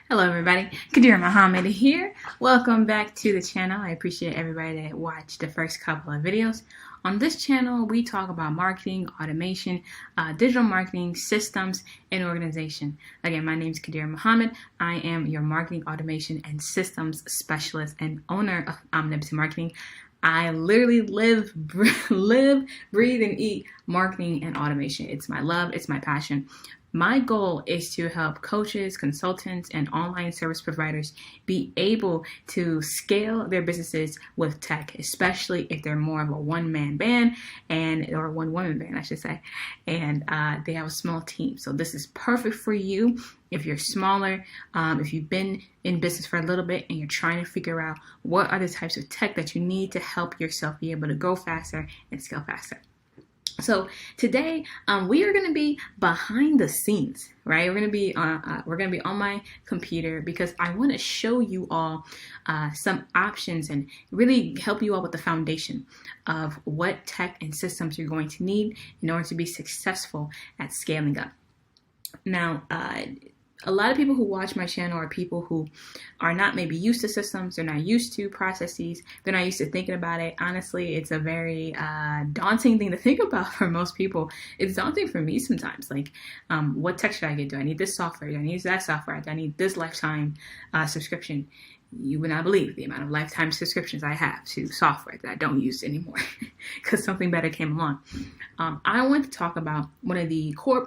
Hello everybody, Khadirah Muhammad here. Welcome back to the channel. I appreciate everybody that watched the first couple of videos. On this channel, we talk about marketing, automation, digital marketing, systems, and organization. Again, my name is Khadirah Muhammad. I am your marketing, automation, and systems specialist and owner of Omnipotent Marketing. I literally live, breathe, and eat marketing and automation. It's my love, it's my passion. My goal is to help coaches, consultants, and online service providers be able to scale their businesses with tech, especially if they're more of a one-man band or one-woman band, I should say, and they have a small team. So this is perfect for you if you're smaller, if you've been in business for a little bit and you're trying to figure out what are the types of tech that you need to help yourself be able to go faster and scale faster. So today we are going to be behind the scenes, right? We're going to be on my computer because I want to show you all some options and really help you all with the foundation of what tech and systems you're going to need in order to be successful at scaling up. Now, a lot of people who watch my channel are people who are not maybe used to systems, they're not used to processes, they're not used to thinking about it. Honestly, it's a very daunting thing to think about for most people. It's daunting for me sometimes. Like, what tech should I get? Do I need this software? Do I need that software? Do I need this lifetime subscription? You would not believe the amount of lifetime subscriptions I have to software that I don't use anymore because something better came along. I want to talk about one of the core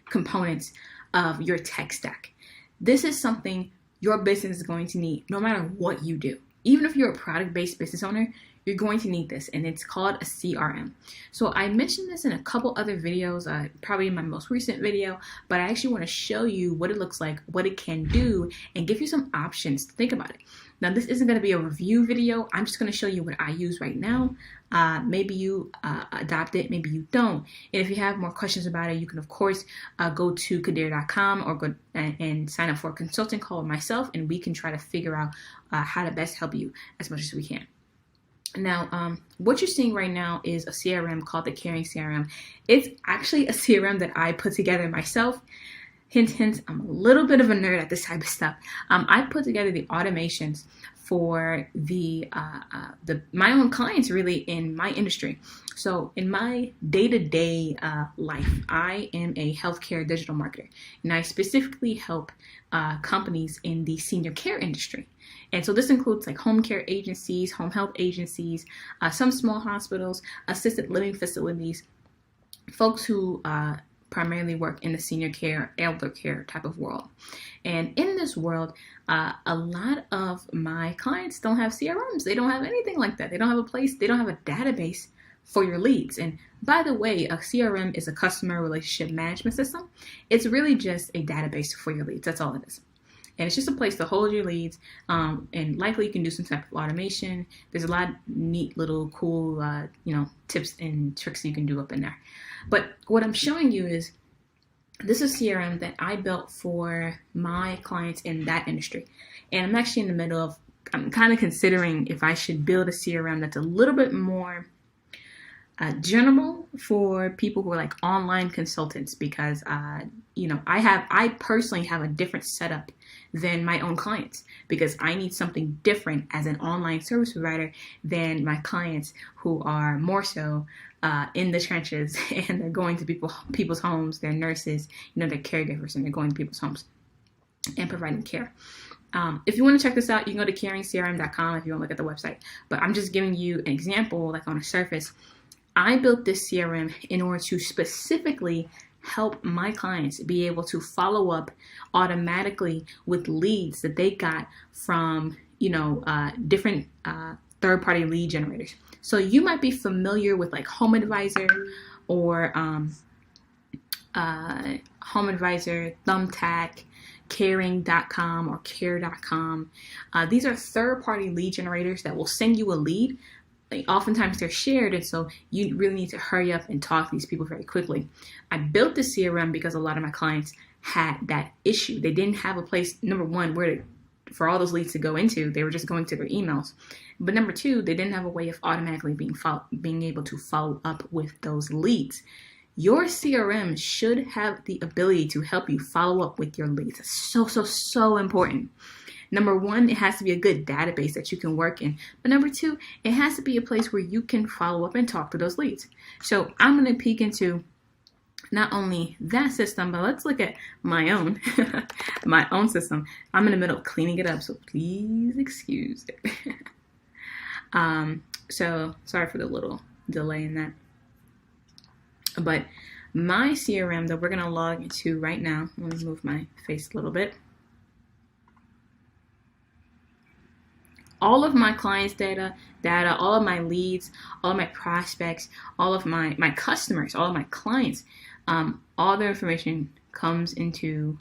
components of your tech stack. This is something your business is going to need no matter what you do. Even if you're a product-based business owner, you're going to need this, and it's called a CRM. So I mentioned this in a couple other videos, probably in my most recent video, but I actually want to show you what it looks like, what it can do, and give you some options to think about it. Now, this isn't going to be a review video. I'm just going to show you what I use right now. Maybe you adopt it, maybe you don't. And if you have more questions about it, you can, of course, go to Khadirah.com or go and sign up for a consulting call with myself, and we can try to figure out how to best help you as much as we can. Now, what you're seeing right now is a CRM called the Caring CRM. It's actually a CRM that I put together myself. Hint, hint, I'm a little bit of a nerd at this type of stuff. I put together the automations for my own clients really in my industry. So in my day-to-day life, I am a healthcare digital marketer, and I specifically help companies in the senior care industry. And so this includes like home care agencies, home health agencies, some small hospitals, assisted living facilities, folks who primarily work in the senior care, elder care type of world. And in this world, a lot of my clients don't have CRMs. They don't have anything like that. They don't have a place, they don't have a database for your leads. And by the way, a CRM is a customer relationship management system. It's really just a database for your leads. That's all it is. And it's just a place to hold your leads, and likely you can do some type of automation. There's a lot of neat little cool, tips and tricks you can do up in there. But what I'm showing you is this is CRM that I built for my clients in that industry. And I'm actually in the middle of, I'm kind of considering if I should build a CRM that's a little bit more general for people who are like online consultants, because I personally have a different setup than my own clients, because I need something different as an online service provider than my clients who are more so in the trenches and they're going to people's homes. They're nurses, they're caregivers, and they're going to people's homes and providing care. If you want to check this out, you can go to caringcrm.com if you want to look at the website. But I'm just giving you an example, like on a surface. I built this CRM in order to specifically help my clients be able to follow up automatically with leads that they got from, different third-party lead generators. So you might be familiar with like Home Advisor or Home Advisor, Thumbtack, caring.com or care.com. These are third-party lead generators that will send you a lead. Oftentimes they're shared, and so you really need to hurry up and talk to these people very quickly. I built the CRM because a lot of my clients had that issue. They didn't have a place, number one, for all those leads to go into. They were just going to their emails. But number two, they didn't have a way of automatically being able to follow up with those leads. Your CRM should have the ability to help you follow up with your leads. It's so important. Number one, it has to be a good database that you can work in. But number two, it has to be a place where you can follow up and talk to those leads. So I'm going to peek into not only that system, but let's look at my own, my own system. I'm in the middle of cleaning it up, so please excuse it. So sorry for the little delay in that. But my CRM that we're going to log into right now, let me move my face a little bit. All of my clients' data, all of my leads, all of my prospects, all of my customers, all of my clients, all their information comes into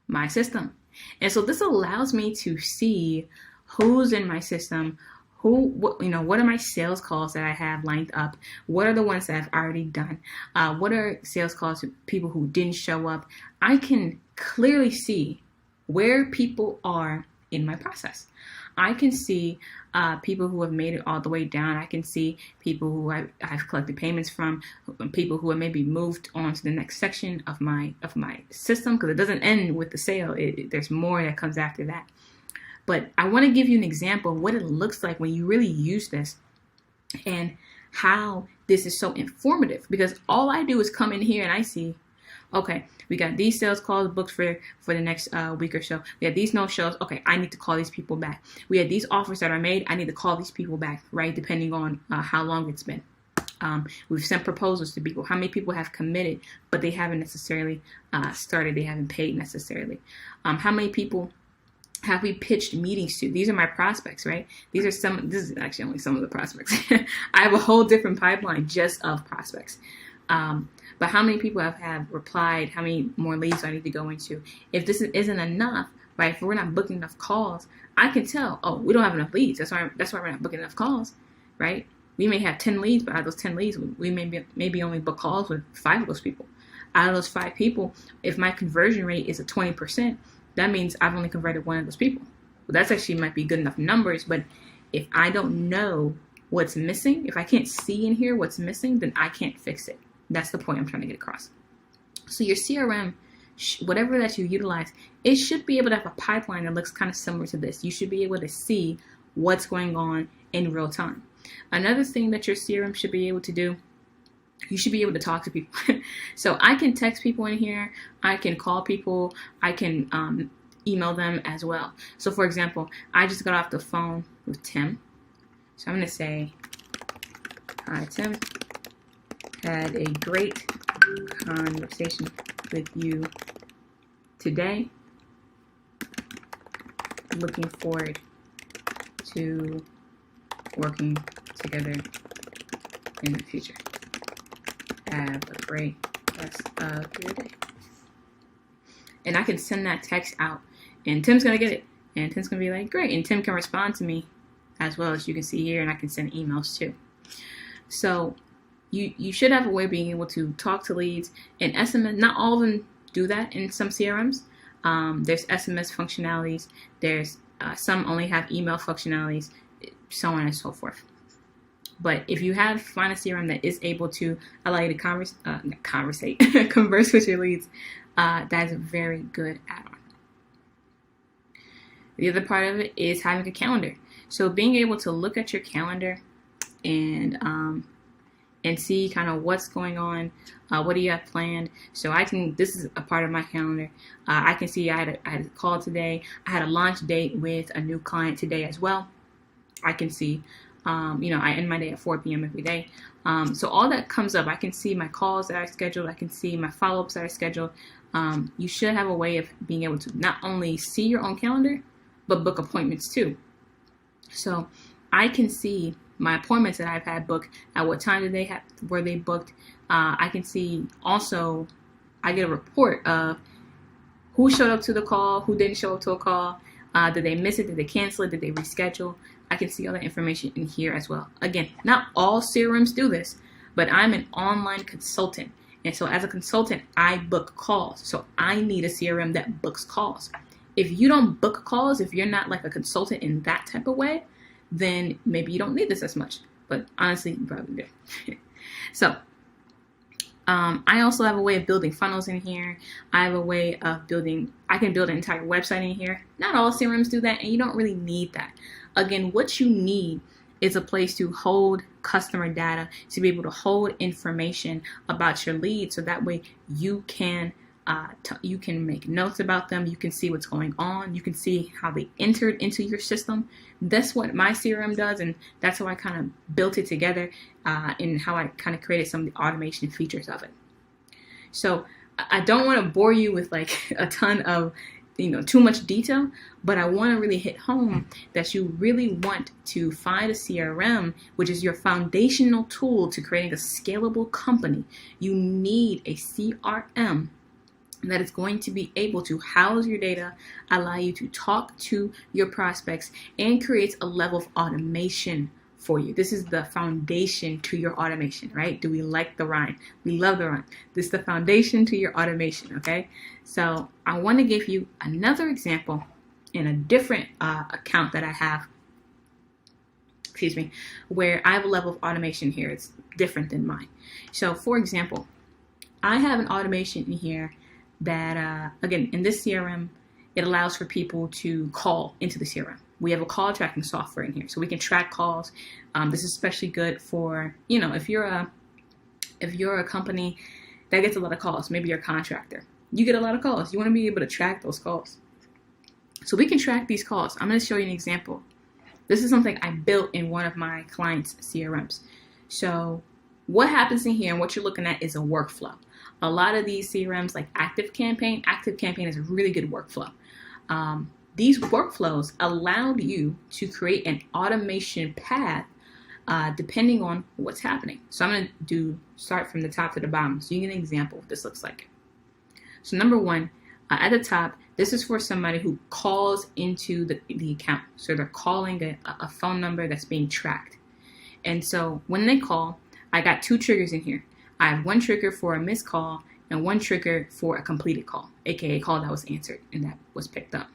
my system. And so this allows me to see who's in my system, what are my sales calls that I have lined up? What are the ones that I've already done? What are sales calls to people who didn't show up? I can clearly see where people are in my process. I can see people who have made it all the way down. I can see people who I've collected payments from, people who have maybe moved on to the next section of my system, because it doesn't end with the sale. There's more that comes after that. But I want to give you an example of what it looks like when you really use this and how this is so informative, because all I do is come in here and I see, okay, we got these sales calls booked for the next week or so. We had these no-shows. Okay, I need to call these people back. We had these offers that are made. I need to call these people back, right, depending on how long it's been. We've sent proposals to people. How many people have committed, but they haven't necessarily started. They haven't paid necessarily. How many people have we pitched meetings to? These are my prospects, right? This is actually only some of the prospects. I have a whole different pipeline just of prospects. But how many people have replied? How many more leads do I need to go into? If this isn't enough, right? If we're not booking enough calls, I can tell, oh, we don't have enough leads. That's why we're not booking enough calls, right? We may have 10 leads, but out of those 10 leads, we maybe only book calls with 5 of those people. Out of those 5 people, if my conversion rate is at 20%, that means I've only converted 1 of those people. Well, that's actually might be good enough numbers, but if I don't know what's missing, if I can't see in here what's missing, then I can't fix it. That's the point I'm trying to get across. So your CRM, whatever that you utilize, it should be able to have a pipeline that looks kind of similar to this. You should be able to see what's going on in real time. Another thing that your CRM should be able to do, you should be able to talk to people. So I can text people in here. I can call people. I can email them as well. So for example, I just got off the phone with Tim. So I'm going to say, hi, Tim. Had a great conversation with you today. Looking forward to working together in the future. Have a great rest of your day. And I can send that text out, and Tim's going to get it. And Tim's going to be like, great. And Tim can respond to me as well, as you can see here, and I can send emails too. So you should have a way of being able to talk to leads and SMS. Not all of them do that in some CRMs. There's SMS functionalities. There's some only have email functionalities, so on and so forth. But if you find a CRM that is able to allow you to converse with your leads, that is a very good add-on. The other part of it is having a calendar. So being able to look at your calendar and see kind of what's going on, what do you have planned. So this is a part of my calendar. I can see I had a call today. I had a launch date with a new client today as well. I can see, I end my day at 4 p.m. every day. So all that comes up. I can see my calls that I scheduled. I can see my follow-ups that I scheduled. You should have a way of being able to not only see your own calendar, but book appointments too. So I can see my appointments that I've had booked, at what time were they booked. I can see also, I get a report of who showed up to the call, who didn't show up to a call, did they miss it, did they cancel it, did they reschedule. I can see all that information in here as well. Again, not all CRMs do this, but I'm an online consultant. And so as a consultant, I book calls. So I need a CRM that books calls. If you don't book calls, if you're not like a consultant in that type of way, then maybe you don't need this as much. But honestly, you probably do. So I also have a way of building funnels in here. I have a way of I can build an entire website in here. Not all CRMs do that, and you don't really need that. Again, what you need is a place to hold customer data, to be able to hold information about your leads, so that way you can make notes about them. You can see what's going on. You can see how they entered into your system. That's what my CRM does, and that's how I kind of built it together, and how I kind of created some of the automation features of it. So I don't want to bore you with like a ton of too much detail, but I want to really hit home that you really want to find a CRM, which is your foundational tool to creating a scalable company. You need a CRM that is going to be able to house your data, allow you to talk to your prospects, and creates a level of automation for you. This is the foundation to your automation, right? Do we like the rhyme? We love the rhyme. This is the foundation to your automation, okay? So I want to give you another example in a different account that I have, where I have a level of automation here. It's different than mine. So for example, I have an automation in here that, again, in this CRM, it allows for people to call into the CRM. We have a call tracking software in here, so we can track calls. This is especially good for, if you're a company that gets a lot of calls, maybe you're a contractor. You get a lot of calls. You want to be able to track those calls. So we can track these calls. I'm going to show you an example. This is something I built in one of my clients' CRMs. So what happens in here and what you're looking at is a workflow. A lot of these CRMs like ActiveCampaign is a really good workflow. These workflows allowed you to create an automation path depending on what's happening. So I'm going to start from the top to the bottom so you get an example of what this looks like. So number one, at the top, this is for somebody who calls into the account. So they're calling a phone number that's being tracked. And so when they call, I got two triggers in here. I have one trigger for a missed call and one trigger for a completed call, aka a call that was answered and that was picked up.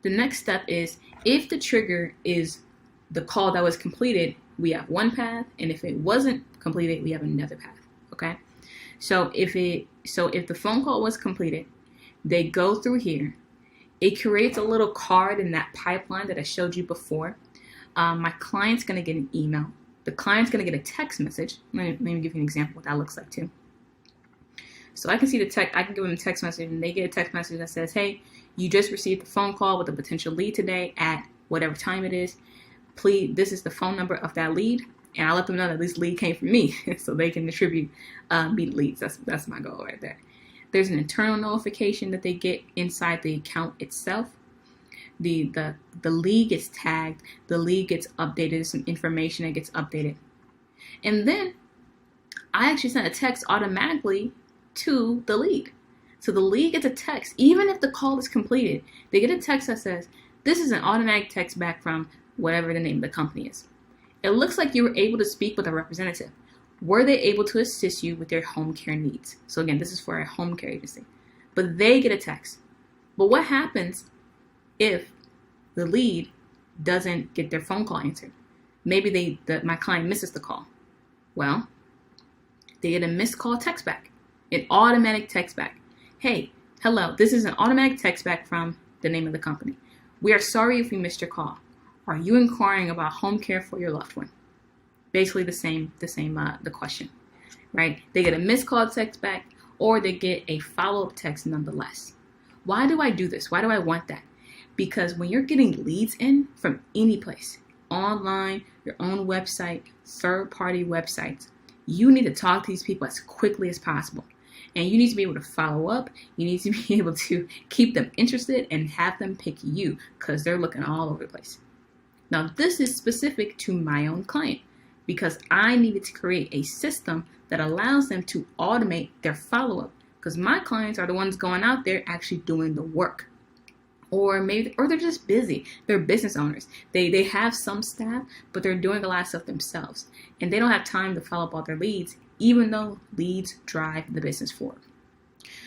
The next step is, if the trigger is the call that was completed, we have one path, and if it wasn't completed, we have another path. Okay? So if the phone call was completed, they go through here. It creates a little card in that pipeline that I showed you before. My client's going to get an email. The client's going to get a text message. Let me give you an example of what that looks like too. So I can see the text. I can give them a text message, and they get a text message that says, "Hey, you just received a phone call with a potential lead today at whatever time it is. Please, this is the phone number of that lead," and I let them know that this lead came from me, so they can attribute me to leads. That's my goal right there. There's an internal notification that they get inside the account itself. The lead gets tagged. The lead gets updated. There's some information that gets updated, and then I actually sent a text automatically to the lead. So the lead gets a text, even if the call is completed. They get a text that says, "This is an automatic text back from whatever the name of the company is. It looks like you were able to speak with a representative. Were they able to assist you with their home care needs?" So again, this is for a home care agency. But they get a text. But what happens if the lead doesn't get their phone call answered? Maybe my client misses the call. Well, they get a missed call text back. An automatic text back. "Hey, hello, this is an automatic text back from the name of the company. We are sorry if we missed your call. Are you inquiring about home care for your loved one?" Basically the question, right? They get a missed call text back, or they get a follow-up text nonetheless. Why do I do this? Why do I want that? Because when you're getting leads in from any place, online, your own website, third-party websites, you need to talk to these people as quickly as possible. And you need to be able to follow up. You need to be able to keep them interested and have them pick you, because they're looking all over the place. Now, this is specific to my own client, because I needed to create a system that allows them to automate their follow-up, because my clients are the ones going out there actually doing the work. Or they're just busy. They're business owners. They have some staff, but they're doing a lot of stuff themselves. And they don't have time to follow up all their leads, even though leads drive the business forward.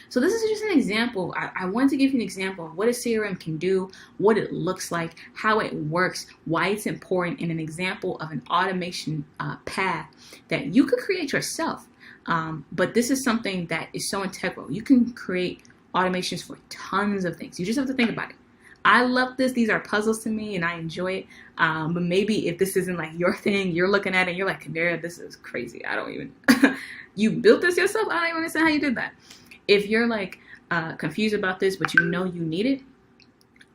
So this is just an example. I wanted to give you an example of what a CRM can do, what it looks like, how it works, why it's important, and an example of an automation path that you could create yourself. But this is something that is so integral. You can create automations for tons of things. You just have to think about it. I love this. These are puzzles to me and I enjoy it. But maybe if this isn't like your thing, you're looking at it and you're like, Khadirah, this is crazy. I don't even, you built this yourself? I don't even understand how you did that. If you're like confused about this, but you know you need it,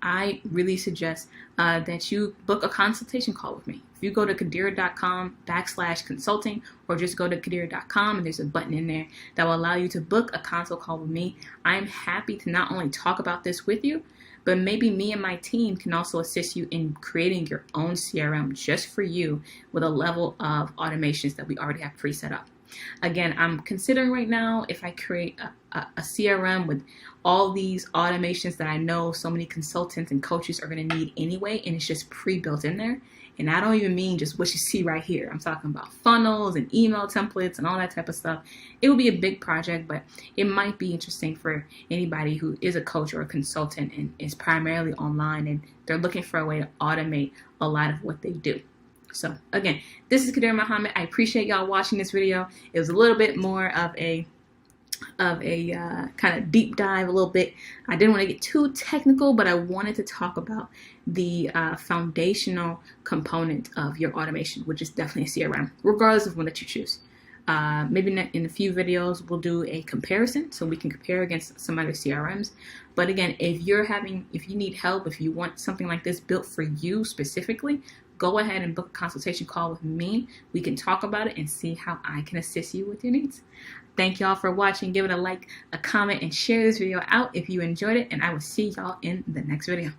I really suggest that you book a consultation call with me. If you go to Khadirah.com/consulting, or just go to Khadirah.com and there's a button in there that will allow you to book a consult call with me, I'm happy to not only talk about this with you, but maybe me and my team can also assist you in creating your own CRM just for you with a level of automations that we already have pre-set up. Again, I'm considering right now if I create a CRM with all these automations that I know so many consultants and coaches are going to need anyway, and it's just pre-built in there. And I don't even mean just what you see right here. I'm talking about funnels and email templates and all that type of stuff. It will be a big project, but it might be interesting for anybody who is a coach or a consultant and is primarily online and they're looking for a way to automate a lot of what they do. So again, this is Khadirah Muhammad. I appreciate y'all watching this video. It was a little bit more of a kind of deep dive a little bit. I didn't want to get too technical, but I wanted to talk about the foundational component of your automation, which is definitely a CRM, regardless of one that you choose. Maybe in a few videos, we'll do a comparison so we can compare against some other CRMs. But again, if you need help, if you want something like this built for you specifically, go ahead and book a consultation call with me. We can talk about it and see how I can assist you with your needs. Thank y'all for watching. Give it a like, a comment, and share this video out if you enjoyed it. And I will see y'all in the next video.